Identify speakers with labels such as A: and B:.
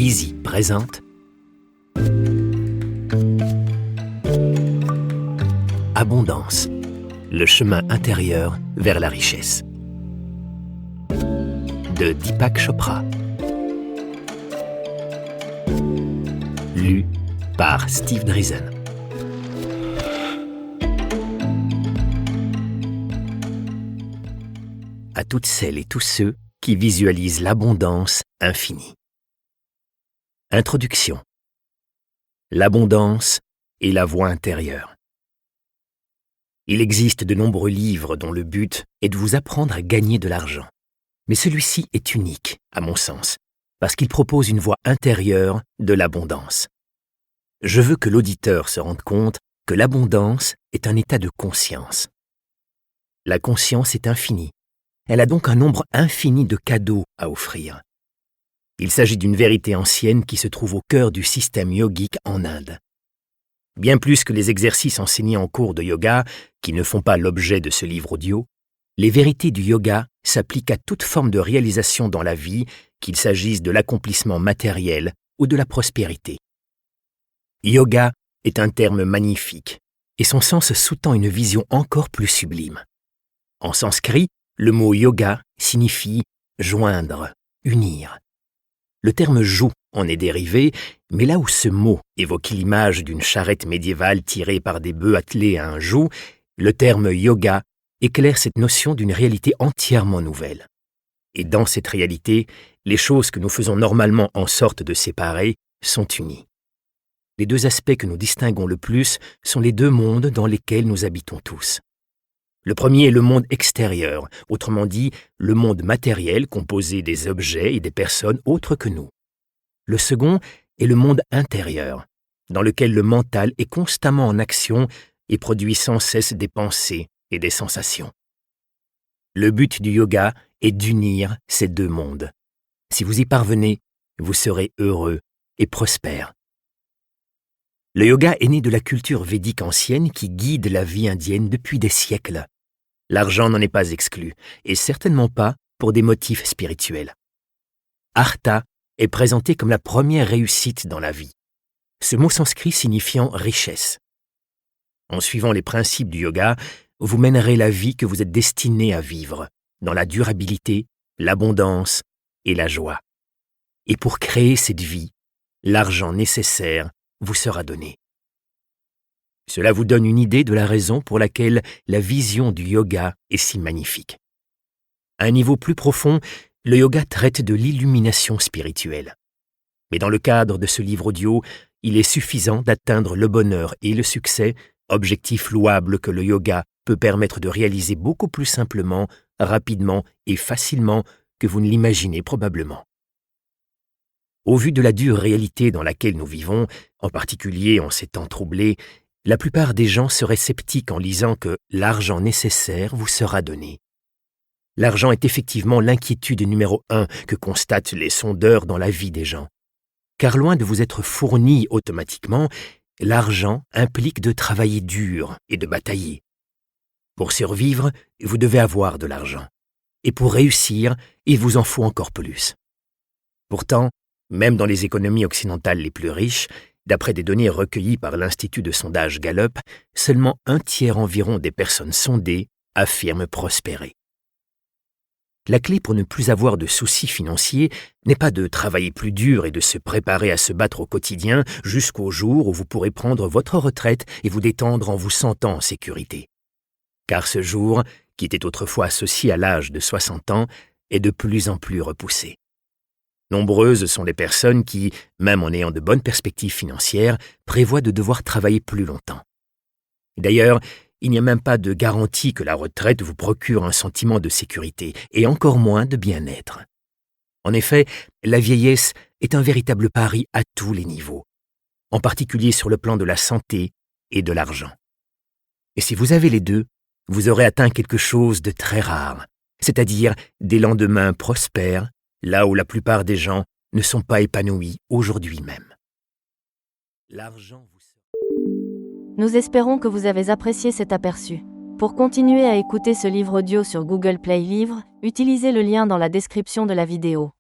A: Easy présente Abondance, le chemin intérieur vers la richesse. De Deepak Chopra. Lu par Steve Driesen. À toutes celles et tous ceux qui visualisent l'abondance infinie. Introduction. L'abondance est la voie intérieure. Il existe de nombreux livres dont le but est de vous apprendre à gagner de l'argent. Mais celui-ci est unique, à mon sens, parce qu'il propose une voie intérieure de l'abondance. Je veux que l'auditeur se rende compte que l'abondance est un état de conscience. La conscience est infinie. Elle a donc un nombre infini de cadeaux à offrir. Il s'agit d'une vérité ancienne qui se trouve au cœur du système yogique en Inde. Bien plus que les exercices enseignés en cours de yoga, qui ne font pas l'objet de ce livre audio, les vérités du yoga s'appliquent à toute forme de réalisation dans la vie, qu'il s'agisse de l'accomplissement matériel ou de la prospérité. Yoga est un terme magnifique, et son sens sous-tend une vision encore plus sublime. En sanskrit, le mot yoga signifie joindre, unir. Le terme joug en est dérivé, mais là où ce mot évoque l'image d'une charrette médiévale tirée par des bœufs attelés à un joug, le terme yoga éclaire cette notion d'une réalité entièrement nouvelle. Et dans cette réalité, les choses que nous faisons normalement en sorte de séparer sont unies. Les deux aspects que nous distinguons le plus sont les deux mondes dans lesquels nous habitons tous. Le premier est le monde extérieur, autrement dit, le monde matériel composé des objets et des personnes autres que nous. Le second est le monde intérieur, dans lequel le mental est constamment en action et produit sans cesse des pensées et des sensations. Le but du yoga est d'unir ces deux mondes. Si vous y parvenez, vous serez heureux et prospère. Le yoga est né de la culture védique ancienne qui guide la vie indienne depuis des siècles. L'argent n'en est pas exclu, et certainement pas pour des motifs spirituels. Artha est présenté comme la première réussite dans la vie, ce mot sanskrit signifiant richesse. En suivant les principes du yoga, vous mènerez la vie que vous êtes destiné à vivre, dans la durabilité, l'abondance et la joie. Et pour créer cette vie, l'argent nécessaire vous sera donné. Cela vous donne une idée de la raison pour laquelle la vision du yoga est si magnifique. À un niveau plus profond, le yoga traite de l'illumination spirituelle. Mais dans le cadre de ce livre audio, il est suffisant d'atteindre le bonheur et le succès, objectifs louables que le yoga peut permettre de réaliser beaucoup plus simplement, rapidement et facilement que vous ne l'imaginez probablement. Au vu de la dure réalité dans laquelle nous vivons, en particulier en ces temps troublés, la plupart des gens seraient sceptiques en lisant que l'argent nécessaire vous sera donné. L'argent est effectivement l'inquiétude numéro 1 que constatent les sondeurs dans la vie des gens. Car loin de vous être fourni automatiquement, l'argent implique de travailler dur et de batailler. Pour survivre, vous devez avoir de l'argent. Et pour réussir, il vous en faut encore plus. Pourtant, même dans les économies occidentales les plus riches, d'après des données recueillies par l'Institut de sondage Gallup, seulement un tiers environ des personnes sondées affirment prospérer. La clé pour ne plus avoir de soucis financiers n'est pas de travailler plus dur et de se préparer à se battre au quotidien jusqu'au jour où vous pourrez prendre votre retraite et vous détendre en vous sentant en sécurité. Car ce jour, qui était autrefois associé à l'âge de 60 ans, est de plus en plus repoussé. Nombreuses sont les personnes qui, même en ayant de bonnes perspectives financières, prévoient de devoir travailler plus longtemps. D'ailleurs, il n'y a même pas de garantie que la retraite vous procure un sentiment de sécurité, et encore moins de bien-être. En effet, la vieillesse est un véritable pari à tous les niveaux, en particulier sur le plan de la santé et de l'argent. Et si vous avez les deux, vous aurez atteint quelque chose de très rare, c'est-à-dire des lendemains prospères, là où la plupart des gens ne sont pas épanouis aujourd'hui même. L'argent vous...
B: Nous espérons que vous avez apprécié cet aperçu. Pour continuer à écouter ce livre audio sur Google Play Livres, utilisez le lien dans la description de la vidéo.